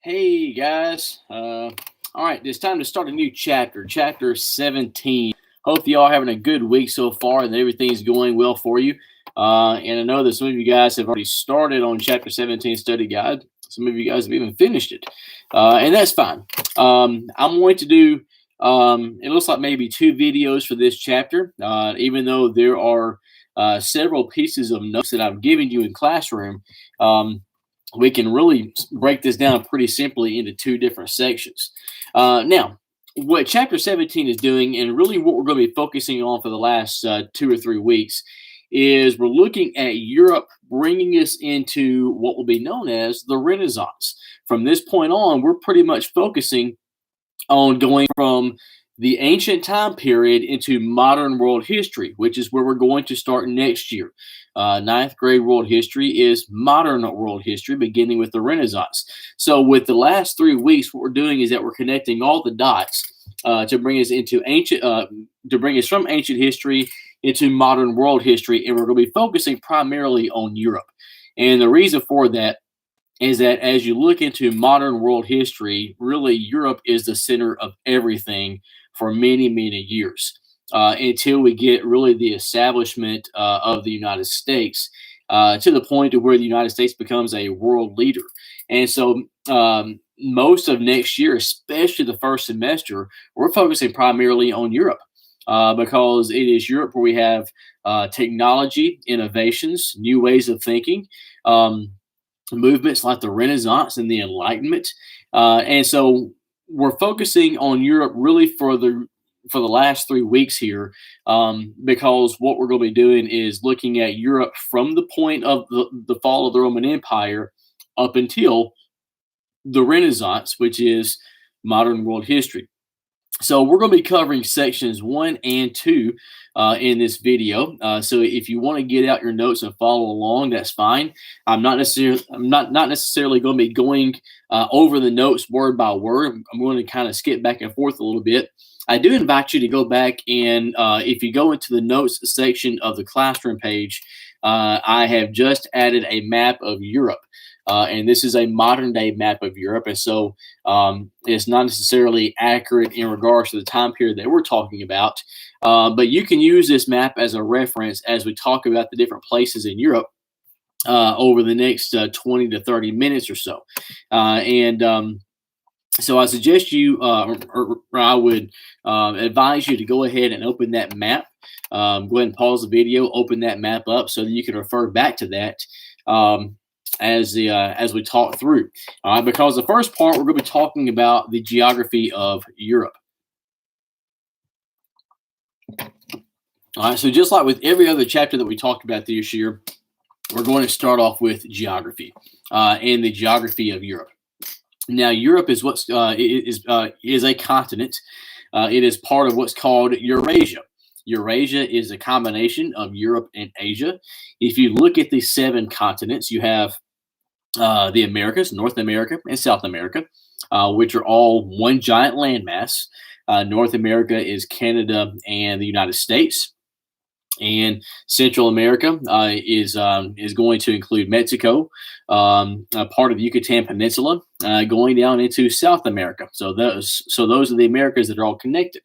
Hey guys, all right, it's time to start a new chapter, chapter 17. Hope you all having a good week so far and everything's going well for you. And I know that some of you guys have already started on chapter 17 study guide. Some of you guys have even finished it, and that's fine. I'm going to do, it looks like maybe two videos for this chapter, even though there are several pieces of notes that I've given you in classroom. We can really break this down pretty simply into two different sections. Now, what chapter 17 is doing, and really what we're going to be focusing on for the last 2 or 3 weeks, is we're looking at Europe bringing us into what will be known as the Renaissance. From this point on, we're pretty much focusing on going from the ancient time period into modern world history, which is where we're going to start next year. Ninth grade world history is modern world history, beginning with the Renaissance. So, with the last 3 weeks, what we're doing is that we're connecting all the dots to bring us into to bring us from ancient history into modern world history, and we're going to be focusing primarily on Europe. And the reason for that is that as you look into modern world history, really Europe is the center of everything for many, many years until we get really the establishment of the United States to the point of where the United States becomes a world leader. And so most of next year, especially the first semester, we're focusing primarily on Europe. Because it is Europe where we have technology, innovations, new ways of thinking, movements like the Renaissance and the Enlightenment, and so we're focusing on Europe really for the last 3 weeks here, because what we're going to be doing is looking at Europe from the point of the fall of the Roman Empire up until the Renaissance, which is modern world history. So we're going to be covering sections 1 and 2 in this video. So if you want to get out your notes and follow along, that's fine. I'm not necessarily going to be going over the notes word by word. I'm going to kind of skip back and forth a little bit. I do invite you to go back and if you go into the notes section of the classroom page, I have just added a map of Europe. And this is a modern day map of Europe. And so it's not necessarily accurate in regards to the time period that we're talking about. But you can use this map as a reference as we talk about the different places in Europe over the next 20 to 30 minutes or so. So I suggest you, or I would advise you to go ahead and open that map. Go ahead and pause the video, open that map up so that you can refer back to that. As we talk through, because the first part we're going to be talking about the geography of Europe. All right, so just like with every other chapter that we talked about this year, we're going to start off with geography and the geography of Europe. Now, Europe is is a continent. It is part of what's called Eurasia. Eurasia is a combination of Europe and Asia. If you look at the 7 continents, you have the Americas, North America, and South America, which are all one giant landmass. North America is Canada and the United States. And Central America is going to include Mexico, part of the Yucatan Peninsula, going down into South America. So those are the Americas that are all connected.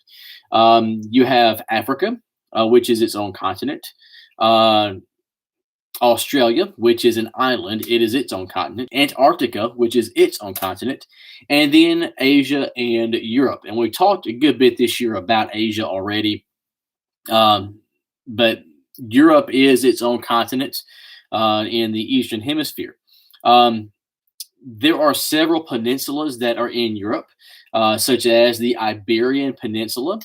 You have Africa, which is its own continent. Australia, which is an island, it is its own continent. Antarctica, which is its own continent. And then Asia and Europe. And we talked a good bit this year about Asia already. But Europe is its own continent in the Eastern Hemisphere. There are several peninsulas that are in Europe, such as the Iberian Peninsula,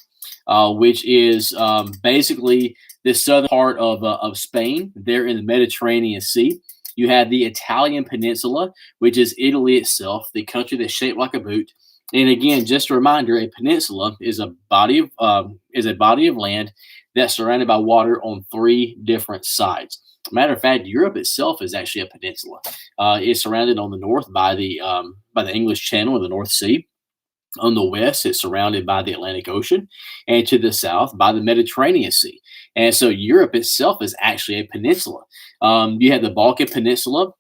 which is basically the southern part of Spain, there in the Mediterranean Sea. You have the Italian Peninsula, which is Italy itself, the country that's shaped like a boot. And again, just a reminder, a peninsula is a body of land that's surrounded by water on 3 different sides. Matter of fact, Europe itself is actually a peninsula. It's surrounded on the north by the English Channel and the North Sea. On the west, it's surrounded by the Atlantic Ocean, and to the south by the Mediterranean Sea. And so Europe itself is actually a peninsula. You have the Balkan Peninsula,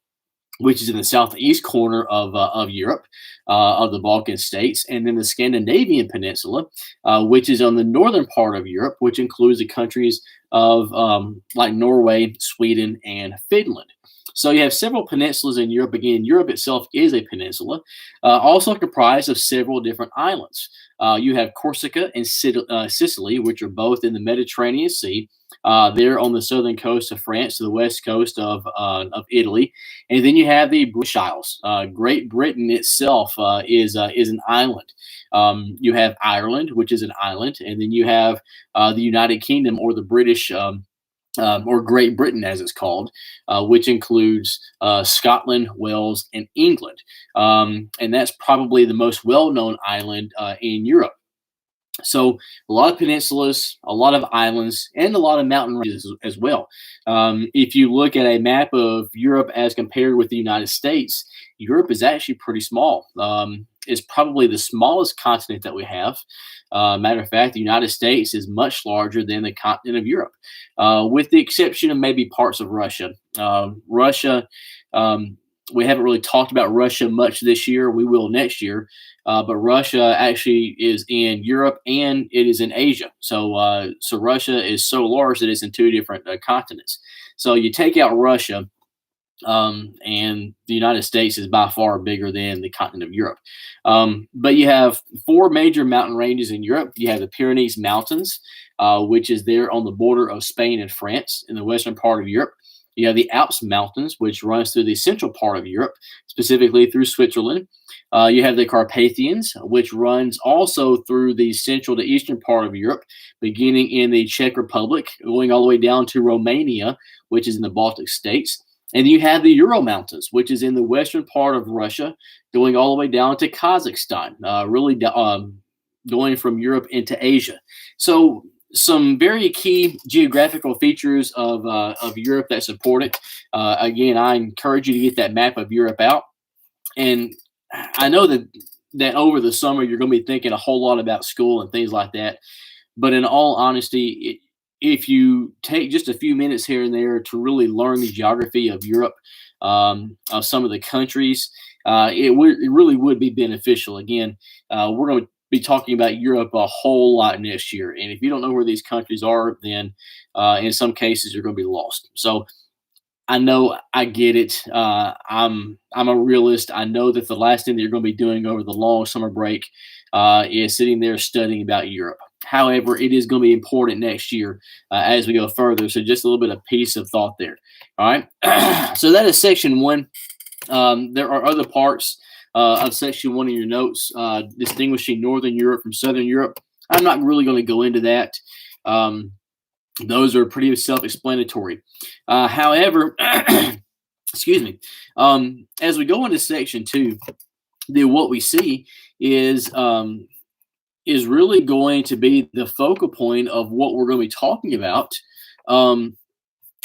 which is in the southeast corner of Europe, of the Balkan states, and then the Scandinavian Peninsula, which is on the northern part of Europe, which includes the countries of like Norway, Sweden, and Finland. So you have several peninsulas in Europe. Again, Europe itself is a peninsula, also comprised of several different islands. You have Corsica and Sicily, which are both in the Mediterranean Sea. They're on the southern coast of France to the west coast of Italy, and then you have the British Isles. Great Britain itself is an island. You have Ireland, which is an island, and then you have the United Kingdom, or the British. Or Great Britain, as it's called, which includes Scotland, Wales, and England. And that's probably the most well known island in Europe. So, a lot of peninsulas, a lot of islands, and a lot of mountain ranges as well. If you look at a map of Europe as compared with the United States, Europe is actually pretty small. It's probably the smallest continent that we have. Matter of fact, the United States is much larger than the continent of Europe, with the exception of maybe parts of Russia. Russia, we haven't really talked about Russia much this year. We will next year. But Russia actually is in Europe and it is in Asia. So Russia is so large that it's in two different continents. So you take out Russia, and the United States is by far bigger than the continent of Europe. But you have four major mountain ranges in Europe. You have the Pyrenees Mountains, which is there on the border of Spain and France in the western part of Europe. You have the Alps Mountains, which runs through the central part of Europe, specifically through Switzerland. You have the Carpathians, which runs also through the central to eastern part of Europe, beginning in the Czech Republic, going all the way down to Romania, which is in the Baltic states. And you have the Ural Mountains, which is in the western part of Russia, going all the way down to Kazakhstan, really going from Europe into Asia. So some very key geographical features of Europe that support it. Again, I encourage you to get that map of Europe out. And I know that over the summer you're going to be thinking a whole lot about school and things like that. But in all honesty, if you take just a few minutes here and there to really learn the geography of Europe, of some of the countries, it really would be beneficial. Again, we're going to be talking about Europe a whole lot next year, and if you don't know where these countries are, then in some cases you're going to be lost. So I know, I get it. I'm a realist. I know that the last thing that you're going to be doing over the long summer break is sitting there studying about Europe. However, it is going to be important next year as we go further. So just a little bit of piece of thought there. All right. So that is section one. There are other parts of section one in your notes, distinguishing Northern Europe from Southern Europe. I'm not really going to go into that. Those are pretty self-explanatory. However, excuse me, as we go into section two, then what we see is really going to be the focal point of what we're going to be talking about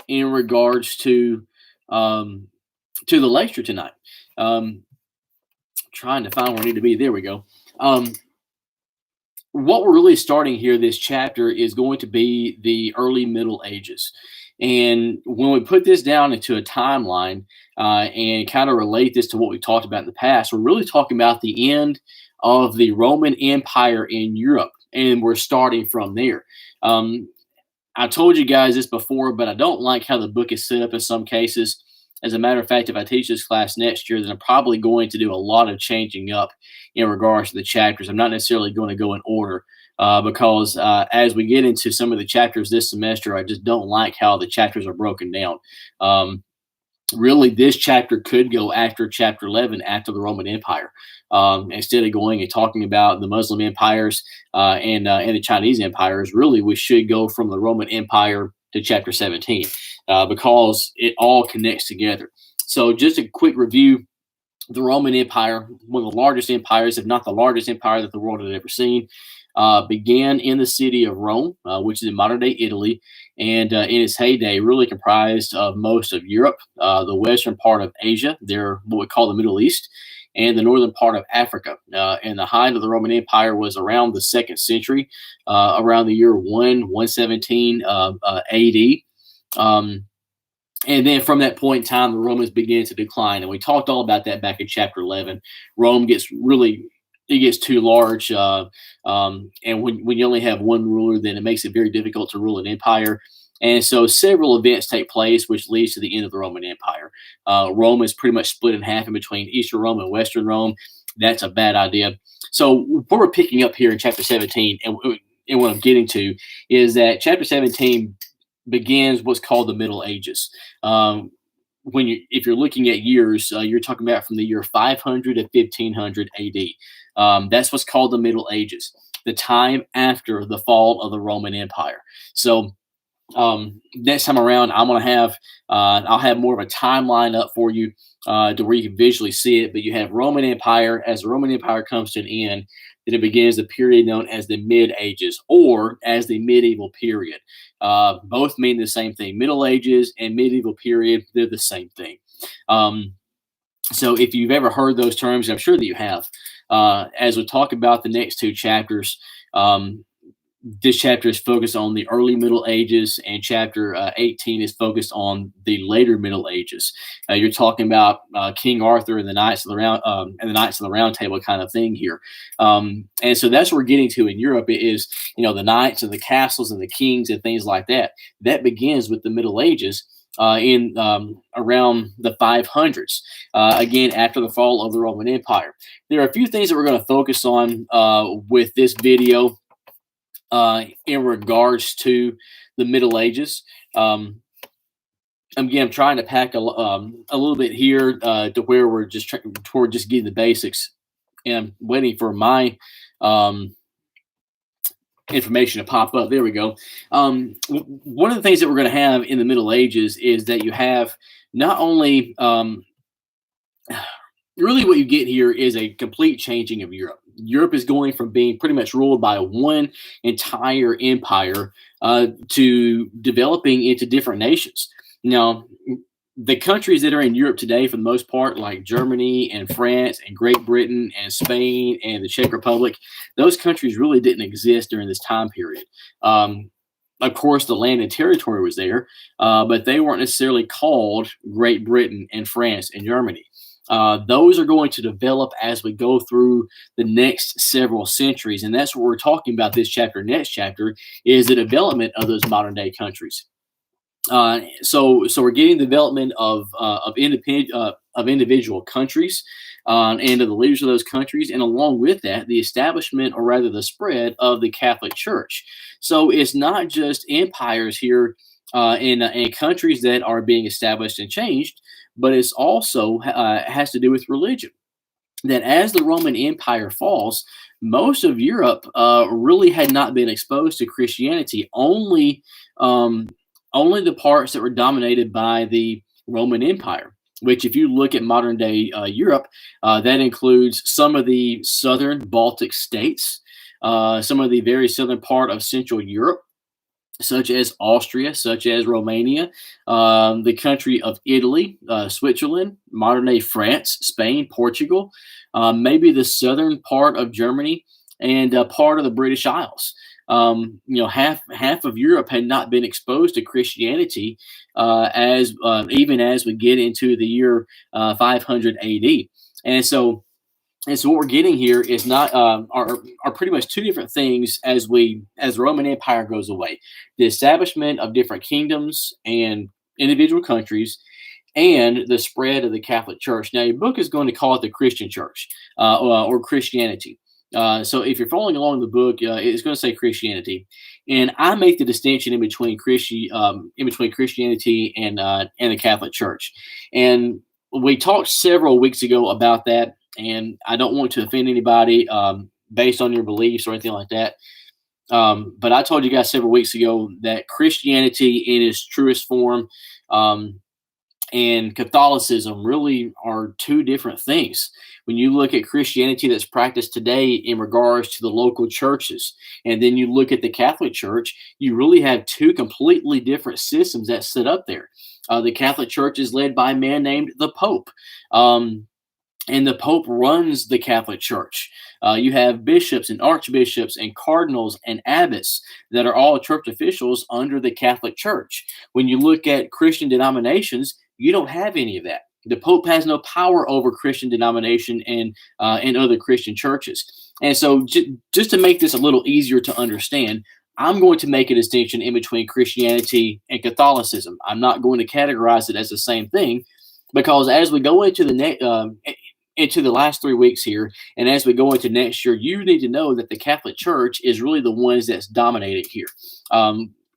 in regards to the lecture tonight. Trying to find where I need to be. There we go. What we're really starting here, this chapter, is going to be the early Middle Ages. And when we put this down into a timeline and kind of relate this to what we talked about in the past, we're really talking about the end of the Roman Empire in Europe. And we're starting from there. I told you guys this before, but I don't like how the book is set up in some cases. As a matter of fact, if I teach this class next year, then I'm probably going to do a lot of changing up in regards to the chapters. I'm not necessarily going to go in order because as we get into some of the chapters this semester, I just don't like how the chapters are broken down. Really, this chapter could go after chapter 11, after the Roman Empire, instead of going and talking about the Muslim empires and the Chinese empires. Really, we should go from the Roman Empire to chapter 17 because it all connects together. So just a quick review. The Roman Empire, one of the largest empires, if not the largest empire that the world had ever seen, began in the city of Rome, which is in modern-day Italy, and in its heyday really comprised of most of Europe, the western part of Asia, there what we call the Middle East, and the northern part of Africa. And the height of the Roman Empire was around the 2nd century, around the year 117 AD. And then from that point in time, the Romans begin to decline. And we talked all about that back in chapter 11. Rome gets really, it gets too large. And when you only have one ruler, then it makes it very difficult to rule an empire. And so several events take place, which leads to the end of the Roman Empire. Rome is pretty much split in half in between Eastern Rome and Western Rome. That's a bad idea. So what we're picking up here in chapter 17, and what I'm getting to is that chapter 17 begins what's called the Middle Ages. If you're looking at years, you're talking about from the year 500 to 1500 AD. That's what's called the Middle Ages, the time after the fall of the Roman Empire. So next time around, I'll have more of a timeline up for you to where you can visually see it. But you have Roman Empire. As the Roman Empire comes to an end, then it begins the period known as the Mid Ages or as the medieval period. Both mean the same thing. Middle Ages and medieval period, they're the same thing. So if you've ever heard those terms, I'm sure that you have. As we talk about the next two chapters, this chapter is focused on the early Middle Ages, and chapter 18 is focused on the later Middle Ages. You're talking about King Arthur and the Knights of the Round Table kind of thing here, and so that's what we're getting to in Europe. It is the knights and the castles and the kings and things like that. That begins with the Middle Ages. In around the 500s, again after the fall of the Roman Empire. There are a few things that we're going to focus on with this video in regards to the Middle Ages. Again, I'm trying to pack a little bit here to where we're just toward just getting the basics, and I'm waiting for my information to pop up. There we go. One of the things that we're going to have in the Middle Ages is that you have not only really what you get here is a complete changing of Europe. Europe is going from being pretty much ruled by one entire empire to developing into different nations. Now, the countries that are in Europe today, for the most part, like Germany and France and Great Britain and Spain and the Czech Republic, those countries really didn't exist during this time period. Of course, the land and territory was there, but they weren't necessarily called Great Britain and France and Germany. Those are going to develop as we go through the next several centuries. And that's what we're talking about this chapter. Next chapter is the development of those modern day countries. So we're getting development of individual countries and of the leaders of those countries, and along with that, the establishment, or rather the spread, of the Catholic Church. So it's not just empires here in countries that are being established and changed, but it's also has to do with religion. That as the Roman Empire falls, most of Europe really had not been exposed to Christianity. Only the parts that were dominated by the Roman Empire, which if you look at modern day Europe, that includes some of the southern Baltic states, some of the very southern part of Central Europe, such as Austria, such as Romania, the country of Italy, Switzerland, modern day France, Spain, Portugal, maybe the southern part of Germany, and part of the British Isles. Half of Europe had not been exposed to Christianity even as we get into the year 500 AD. And so what we're getting here is not are pretty much two different things as the Roman Empire goes away. The establishment of different kingdoms and individual countries, and the spread of the Catholic Church. Now, your book is going to call it the Christian Church or Christianity. So if you're following along the book, it's going to say Christianity, and I make the distinction in between Christianity and the Catholic Church. And we talked several weeks ago about that, and I don't want to offend anybody based on your beliefs or anything like that. But I told you guys several weeks ago that Christianity in its truest form and Catholicism really are two different things. When you look at Christianity that's practiced today in regards to the local churches, and then you look at the Catholic Church, you really have two completely different systems that sit up there. The Catholic Church is led by a man named the Pope. and the Pope runs the Catholic Church. You have bishops and archbishops and cardinals and abbots that are all church officials under the Catholic Church. When you look at Christian denominations, you don't have any of that. The Pope has no power over Christian denomination and other Christian churches. And so, just to make this a little easier to understand, I'm going to make a distinction in between Christianity and Catholicism. I'm not going to categorize it as the same thing, because as we go into into the last 3 weeks here, and as we go into next year, you need to know that the Catholic Church is really the ones that's dominating here.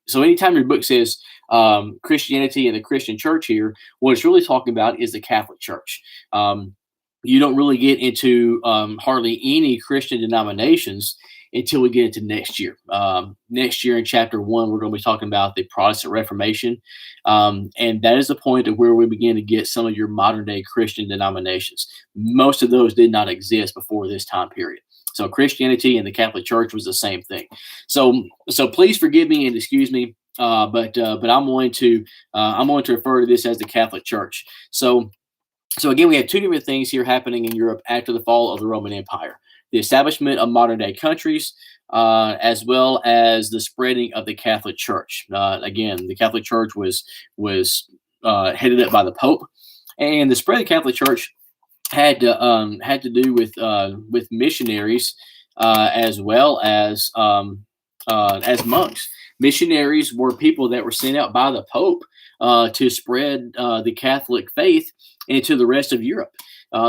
So anytime your book says Christianity and the Christian Church here, what it's really talking about is the Catholic Church. You don't really get into hardly any Christian denominations until we get into next year. Next year in chapter 1, we're going to be talking about the Protestant Reformation. And that is the point of where we begin to get some of your modern day Christian denominations. Most of those did not exist before this time period. So Christianity and the Catholic Church was the same thing. So please forgive me and excuse me, but I'm going to refer to this as the Catholic Church. So again, we have two different things here happening in Europe after the fall of the Roman Empire: the establishment of modern day countries, as well as the spreading of the Catholic Church. Again, the Catholic Church was headed up by the Pope, and the spread of the Catholic Church had to do with missionaries as well as monks. Missionaries were people that were sent out by the Pope to spread the Catholic faith into the rest of Europe.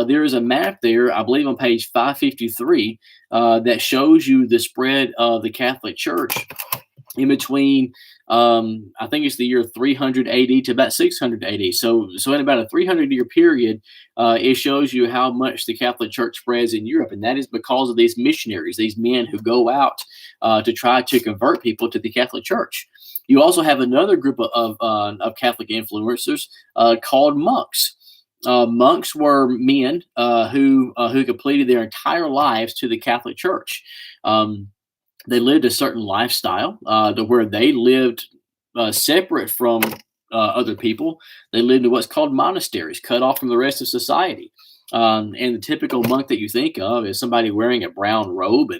There is a map there, I believe on page 553, that shows you the spread of the Catholic Church in between, I think it's the year 300 AD to about 600 AD. So in about a 300-year period, it shows you how much the Catholic Church spreads in Europe, and that is because of these missionaries, these men who go out to try to convert people to the Catholic Church. You also have another group of Catholic influencers called monks. Monks were men who completed their entire lives to the Catholic Church. They lived a certain lifestyle to where they lived separate from other people. They lived in what's called monasteries, cut off from the rest of society. And the typical monk that you think of is somebody wearing a brown robe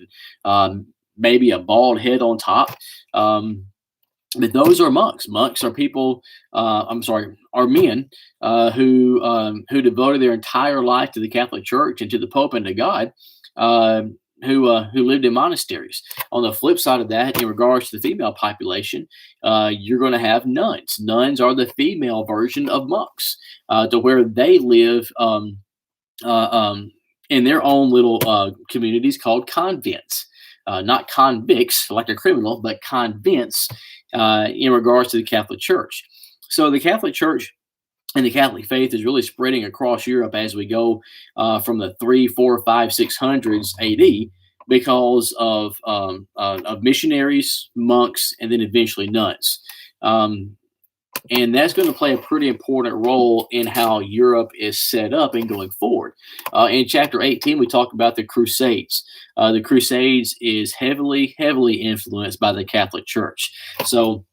and maybe a bald head on top. But those are monks. Monks are people. Are men who devoted their entire life to the Catholic Church and to the Pope and to God, who lived in monasteries. On the flip side of that, in regards to the female population, you're going to have nuns. Nuns are the female version of monks, to where they live in their own little communities called convents. Not convicts like a criminal, but convents in regards to the Catholic Church. So the Catholic Church and the Catholic faith is really spreading across Europe as we go from the 300s, 400s, 500s, 600s AD, because of missionaries, monks, and then eventually nuns. And that's going to play a pretty important role in how Europe is set up and going forward. In chapter 18, we talk about the Crusades. The Crusades is heavily influenced by the Catholic Church. So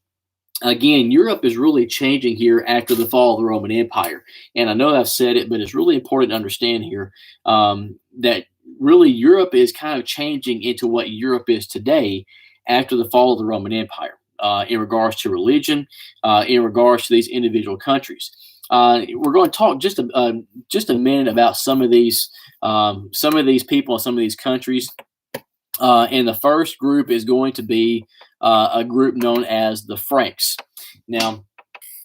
again, Europe is really changing here after the fall of the Roman Empire. And I know I've said it, but it's really important to understand here that really Europe is kind of changing into what Europe is today after the fall of the Roman Empire. In regards to religion, in regards to these individual countries, we're going to talk just a minute about some of these people and some of these countries. And the first group is going to be a group known as the Franks. Now,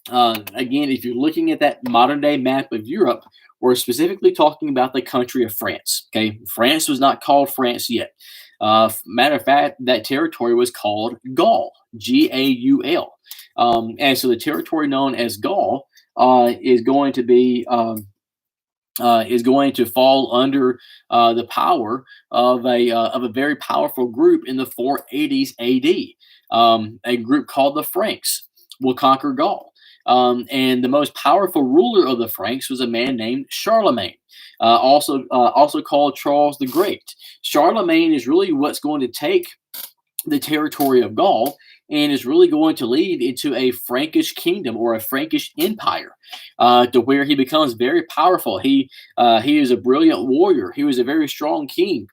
again, if you're looking at that modern day map of Europe, we're specifically talking about the country of France. Okay, France was not called France yet. Matter of fact, that territory was called Gaul, Gaul. And so the territory known as Gaul is going to fall under the power of a very powerful group in the 480s AD. A group called the Franks will conquer Gaul. And the most powerful ruler of the Franks was a man named Charlemagne, also called Charles the Great. Charlemagne is really what's going to take the territory of Gaul, and is really going to lead into a Frankish kingdom or a Frankish empire, to where he becomes very powerful. He is a brilliant warrior. He was a very strong king,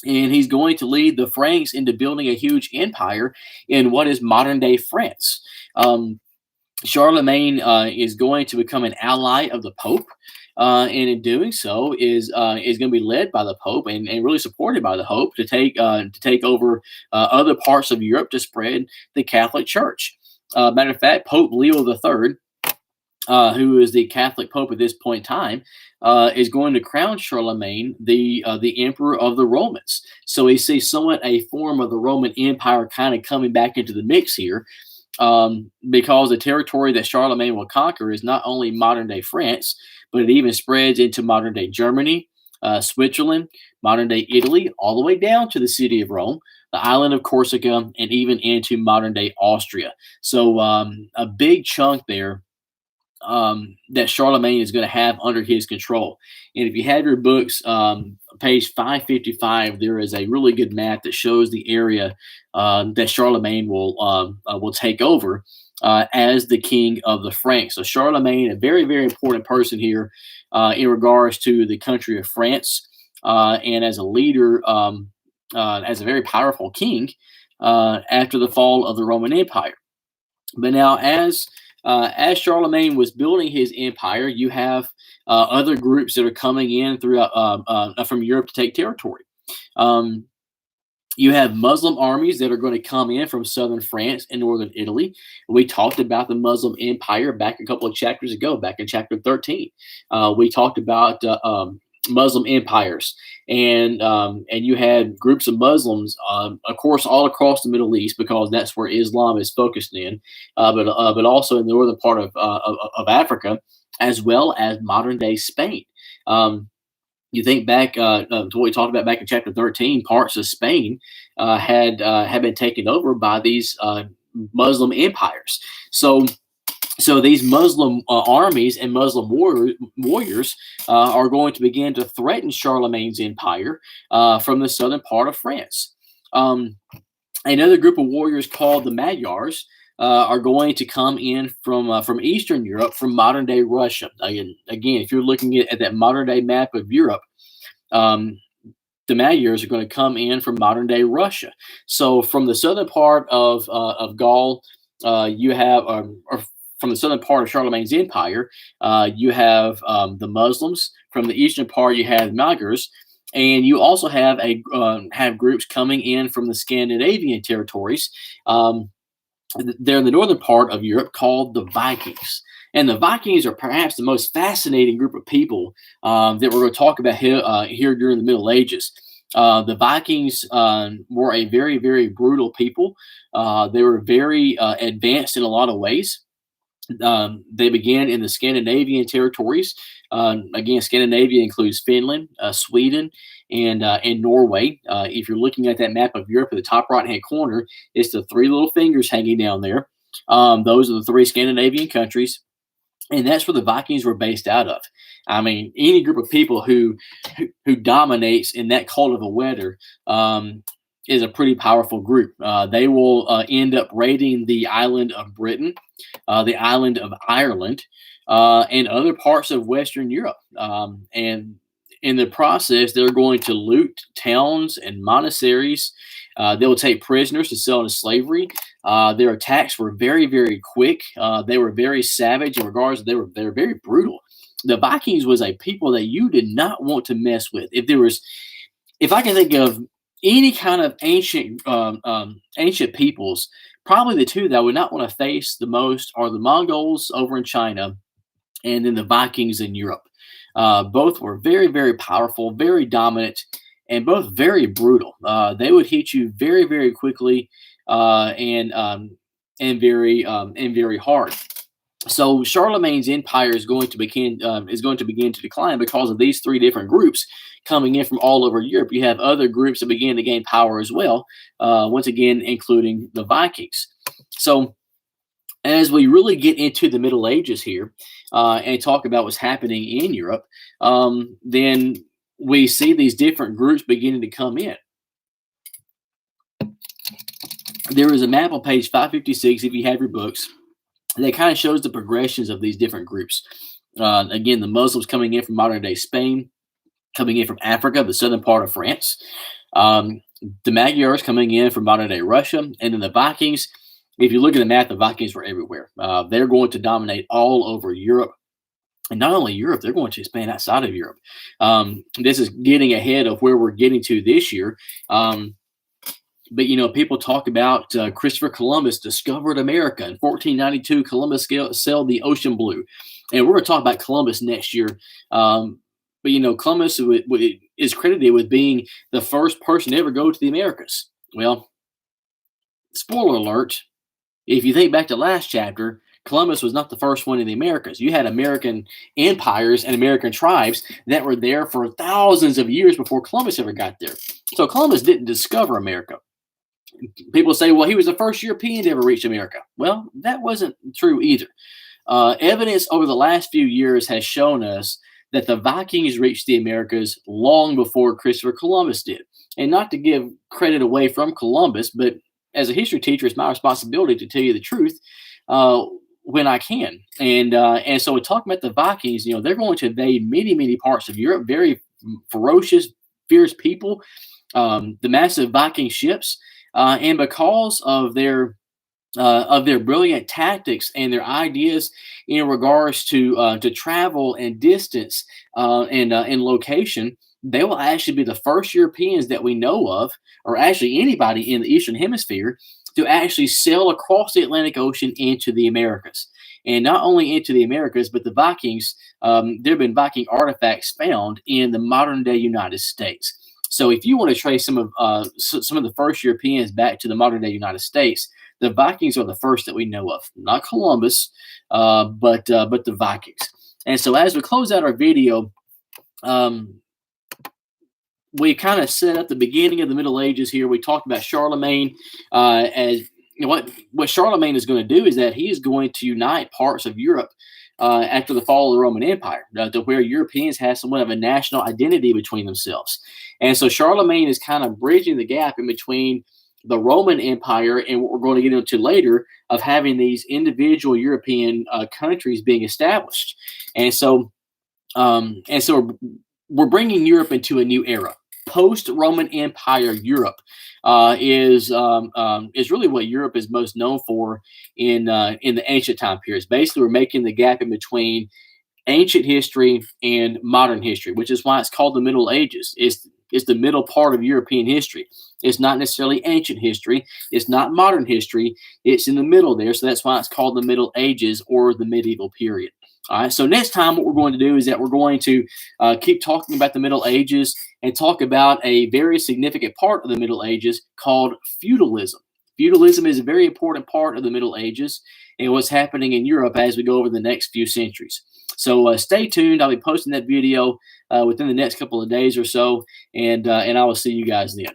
and he's going to lead the Franks into building a huge empire in what is modern day France. Charlemagne is going to become an ally of the Pope, and in doing so is going to be led by the Pope and really supported by the Pope to take over other parts of Europe to spread the Catholic Church. Matter of fact, Pope Leo III, who is the Catholic Pope at this point in time, is going to crown Charlemagne the Emperor of the Romans. So we see somewhat a form of the Roman Empire kind of coming back into the mix here, because the territory that Charlemagne will conquer is not only modern day France, but it even spreads into modern day Germany, Switzerland, modern day Italy, all the way down to the city of Rome, the island of Corsica, and even into modern day Austria. So a big chunk there that Charlemagne is going to have under his control. And if you have your books, page 555, there is a really good map that shows the area that Charlemagne will take over as the king of the Franks. So Charlemagne, a very, very important person here in regards to the country of France, and as a leader, as a very powerful king after the fall of the Roman Empire. But now, as Charlemagne was building his empire, you have other groups that are coming in throughout from Europe to take territory. You have Muslim armies that are going to come in from southern France and northern Italy. We talked about the Muslim Empire back a couple of chapters ago, back in chapter 13. We talked about Muslim empires, and you had groups of Muslims, of course, all across the Middle East, because that's where Islam is focused in, but also in the northern part of Africa, as well as modern day Spain. You think back to what we talked about back in chapter 13, parts of Spain had been taken over by these Muslim empires. So these Muslim armies and Muslim warriors are going to begin to threaten Charlemagne's empire from the southern part of France. Another group of warriors called the Magyars are going to come in from Eastern Europe, from modern day Russia. Again, if you're looking at that modern day map of Europe, the Magyars are going to come in from modern day Russia. So from the southern part of Gaul, you have, or from the southern part of Charlemagne's empire, you have the Muslims. From the eastern part, you have Magyars, and you also have have groups coming in from the Scandinavian territories. They're in the northern part of Europe, called the Vikings. And the Vikings are perhaps the most fascinating group of people that we're going to talk about here during the Middle Ages. The Vikings were a very, very brutal people. They were very advanced in a lot of ways. They began in the Scandinavian territories. Again, Scandinavia includes Finland, Sweden, and Norway. If you're looking at that map of Europe at the top right-hand corner, it's the three little fingers hanging down there. Those are the three Scandinavian countries, and that's where the Vikings were based out of. I mean, any group of people who dominates in that cold of a weather is a pretty powerful group. They will end up raiding the island of Britain, the island of Ireland, and other parts of Western Europe. And in the process, they're going to loot towns and monasteries. They will take prisoners to sell into slavery. Their attacks were very, very quick. They were very savage in regards to they were very brutal. The Vikings was a people that you did not want to mess with. If I can think of any kind of ancient peoples, probably the two that I would not want to face the most are the Mongols over in China, and then the Vikings in Europe. Both were very, very powerful, very dominant, and both very brutal. They would hit you very, very quickly, and very hard. So Charlemagne's empire is going to begin to decline because of these three different groups coming in from all over Europe. You have other groups that begin to gain power as well, once again, including the Vikings. So as we really get into the Middle Ages here and talk about what's happening in Europe, then we see these different groups beginning to come in. there is a map on page 556 if you have your books that kind of shows the progressions of these different groups. Again, the Muslims coming in from modern day Spain, coming in from Africa, the southern part of France. The Magyars coming in from modern day Russia, and then the Vikings. If you look at the map, the Vikings were everywhere. They're going to dominate all over Europe. And not only Europe, they're going to expand outside of Europe. This is getting ahead of where we're getting to this year. But, you know, people talk about Christopher Columbus discovered America. In 1492, Columbus sailed the ocean blue. And we're going to talk about Columbus next year. But, you know, Columbus is credited with being the first person to ever go to the Americas. Well, spoiler alert, if you think back to last chapter, Columbus was not the first one in the Americas. You had American empires and American tribes that were there for thousands of years before Columbus ever got there. So Columbus didn't discover America. People say, well, he was the first European to ever reach America. Well, that wasn't true either. Evidence over the last few years has shown us that the Vikings reached the Americas long before Christopher Columbus did. And not to give credit away from Columbus, but as a history teacher, it's my responsibility to tell you the truth when I can. And so we're talking about the Vikings. You know, they're going to invade many parts of Europe. Very ferocious, fierce people. The massive Viking ships, and because of their brilliant tactics and their ideas in regards to travel and distance and location, they will actually be the first Europeans that we know of, or actually anybody in the Eastern Hemisphere, to actually sail across the Atlantic Ocean into the Americas. And not only into the Americas, but the Vikings, there have been Viking artifacts found in the modern day United States. So if you want to trace some of the first Europeans back to the modern day United States, the Vikings are the first that we know of, not Columbus, but the Vikings. And so as we close out our video, we kind of set up the beginning of the Middle Ages here. We talked about Charlemagne as you know, what Charlemagne is going to do is that he is going to unite parts of Europe after the fall of the Roman Empire, to where Europeans have somewhat of a national identity between themselves. And so Charlemagne is kind of bridging the gap in between the Roman Empire and what we're going to get into later of having these individual European countries being established. And so we're bringing Europe into a new era. Post-Roman Empire Europe is really what Europe is most known for in the ancient time periods. Basically, we're making the gap in between ancient history and modern history, which is why it's called the Middle Ages. It's the middle part of European history. It's not necessarily ancient history. It's not modern history. It's in the middle there, so that's why it's called the Middle Ages or the medieval period. All right, so next time what we're going to do is that we're going to keep talking about the Middle Ages and talk about a very significant part of the Middle Ages called feudalism. Feudalism is a very important part of the Middle Ages and what's happening in Europe as we go over the next few centuries. So stay tuned. I'll be posting that video within the next couple of days or so, and I will see you guys then.